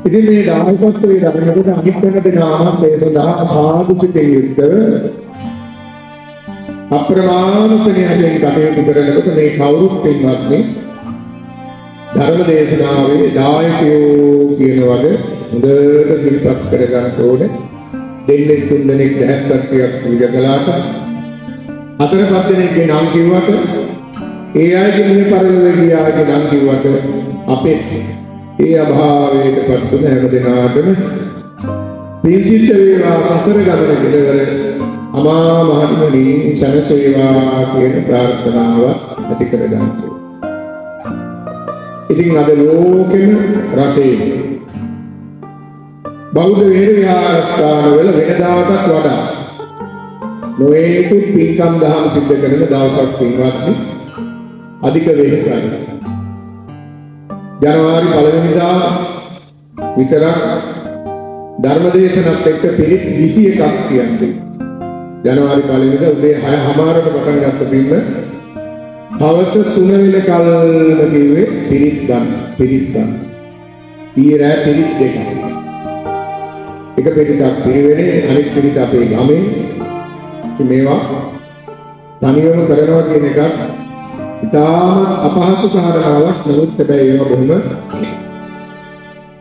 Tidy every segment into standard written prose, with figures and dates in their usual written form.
ඉතින් මේ දායකත්වයේ දරනකොට අනිත් වෙනද නාමත් ඒ සඳහා සාදුසිතේ යුක්ත අප්‍රමාණ සෙනෙහසින් කටයුතු කරනකොට මේ කවුරුත් පින්වත්නි ධර්ම දේශනාවේ දායකයෝ කියන වද හොඳට සිහිපත් කර ගන්න ඕනේ. දෙන්නේ තුන් දෙනෙක් 70ක් පූජා කළාට හතර පහ දෙනෙක්ගේ නම් කිව්වට ඒ අයගේ මේ පරිලෝකීය ගියාගේ නම් කිව්වට අපේ ඒ අභාවයට පත් වෙන හැම දිනාටම පිසිත වේවා සසර ගමන කෙලවර අමා මහ නිවනින් සැනසේවා කියන ප්‍රාර්ථනාව ඇති කර ගන්න. ඉතින් අද ලෝකෙම රටේ බෞද්ධ විහාරස්ථානවල වෙනදාටත් වඩා නොයෙකුත් පින්කම් දහම් සිද්ධ කරන දවසක් පින්වත්නි අධික වෙහෙසයි. ජනවාරි 1 වෙනිදා විතරක් ධර්මදේශනත් එක්ක පිරිත් 21ක් කියන්නේ. ජනවාරි 1 වෙනිදා උදේ 6:00ට පටන් ගත්ත පින්න හවස 3 වෙනකල් කිව්වේ පිරිත් ගන්න. ඊයේ රෑ පිරිත් දෙකක්. එක පිරිතක් පිරිවෙනේ අනිත් පිරිත අපේ ගමේ. මේවා තනියම කරනවා කියන එකත් ඉතාම අපහසු කාරණාවක්. නමුත් හැබැයි ඒවා බොහොම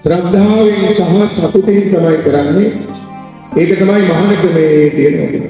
ශ්‍රද්ධාවෙන් සහ සතුටින් තමයි කරන්නේ. ඒක තමයි මහානකමේ තියෙන